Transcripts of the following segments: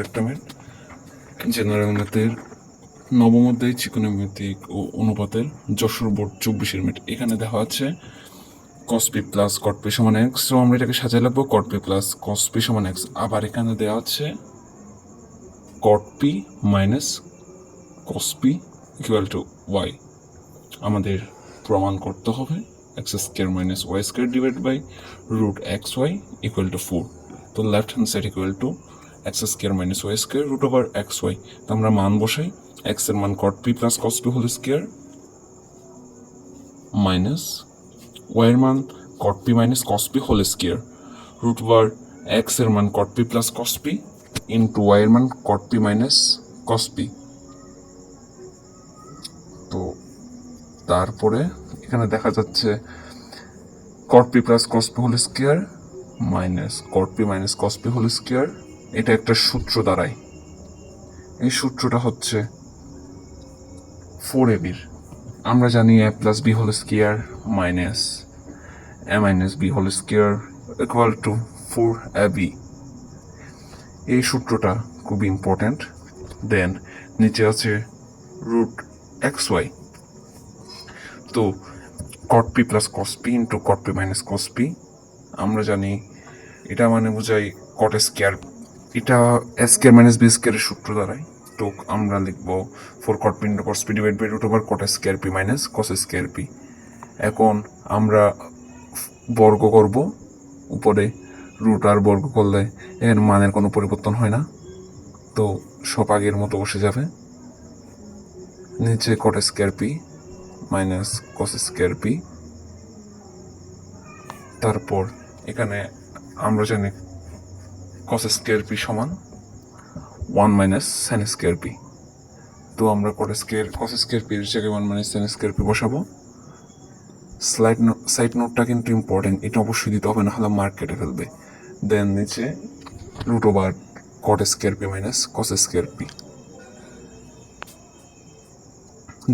একটা math, general ম্যাথের নবম অধ্যায় ত্রিকোণমিতিক ও অনুপাতের যশোর বোর্ড 24-এর ম্যাথ। এখানে দেখা আছে cos p plus cot p সমান x, তো আমরা এটাকে সাজিয়ে লাগবো cot p plus cos p সমান x। আবার এখানে দেওয়া হচ্ছে cot p minus cos p equal to y। আমাদের প্রমাণ করতে হবে x square minus y square divide by root x y equal to 4। তো left hand side equal to x square minus y square root over x y. তো আমরা মান বসাই, x এর মান cot p plus cos p whole square minus y এর মান cot p minus cos p whole square root over x এর মান cot p plus cos p into y এর মান cot p minus cos p। তো তারপরে এখানে দেখা যাচ্ছে cot p plus cos p whole square minus cot p minus cos p whole square, এটা একটা সূত্র দাঁড়ায়। এই সূত্রটা হচ্ছে 4ab। আমরা জানি a plus b whole square minus a minus b whole square equal to 4ab। এই সূত্রটা খুব ইম্পর্ট্যান্ট। দেন নিচে আছে রুট এক্স ওয়াই। তো cot p plus cos p into cot p minus cos p, আমরা জানি এটা মানে বোঝাই cot স্কোয়ার, এটা স্কোয়ার মাইনাস বি স্কোয়ারের সূত্র দ্বারাই। তো আমরা লিখবো 4 cot p into cos p divide by root over cot square p minus cos square p। এখন আমরা বর্গ করব, উপরে রুট আর বর্গ করলে এর মানের কোনো পরিবর্তন হয় না, তো সব আগের মতো বসে যাবে। নিচে cot square p minus cos square p। তারপর এখানে আমরা জানি cos স্কোয়ার p সমান 1 মাইনাস sin স্কোয়ার p। তো আমরা cos স্কোয়ার p এর জায়গায় 1 মাইনাস sin স্কোয়ার p বসাবো। সাইড নোটটা কিন্তু ইম্পর্টেন্ট, এটা অবশ্যই দিতে হবে, না হলে মার্ক কেটে ফেলবে। দেন নিচে root over cot square p minus cos square p।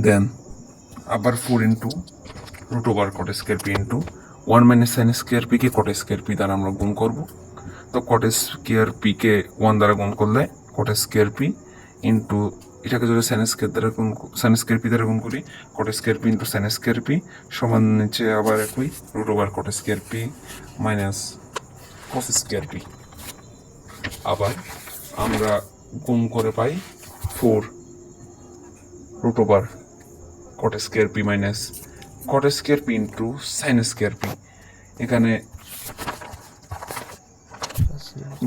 Then আবার 4 into root over cot square p into 1 minus sin square p কে cot স্কোয়ার p দ্বারা আমরা গুণ করব। তো cot স্কোয়ার p কে 1 দ্বারা গুণ করলে cot স্কোয়ার p ইন্টু এটাকে যদি sin স্কোয়ার p দ্বারা গুণ করি cot square p into sin square p সমান নিচে আবার একই root over cot square p minus cos square p। আবার আমরা গুণ করে পাই 4 root over cot square p minus cot square p into sin square p। এখানে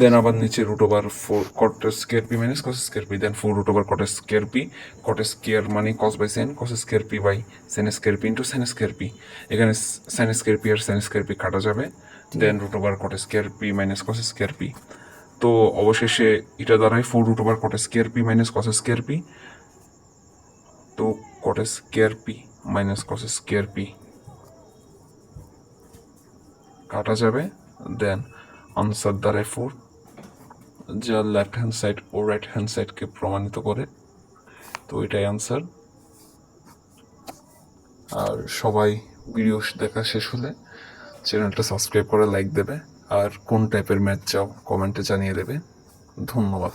দেন আবার নিচে root over 4 cot square p minus cos square p, then 4 root over cot square p, cot square মানে cos by sin, cos square p by sin square p into sin square p। এখানে sin square p আর sin square p কাটা যাবে। Then root over cot square p minus cos square p। তো অবশেষে এটা দ্বারাই 4 root over cot square p minus cos square p। তো cot square p minus cos square p কাটা যাবে। দেন আনসার দ্বারাই 4, যা লেফট হ্যান্ড সাইড ও রাইট হ্যান্ড সাইডকে প্রমাণিত করে। তো এটাই আনসার। আর সবাই ভিডিও দেখা শেষ হলে চ্যানেলটা সাবস্ক্রাইব করে লাইক দেবে, আর কোন টাইপের ম্যাথ চাও কমেন্টে জানিয়ে দেবে। ধন্যবাদ।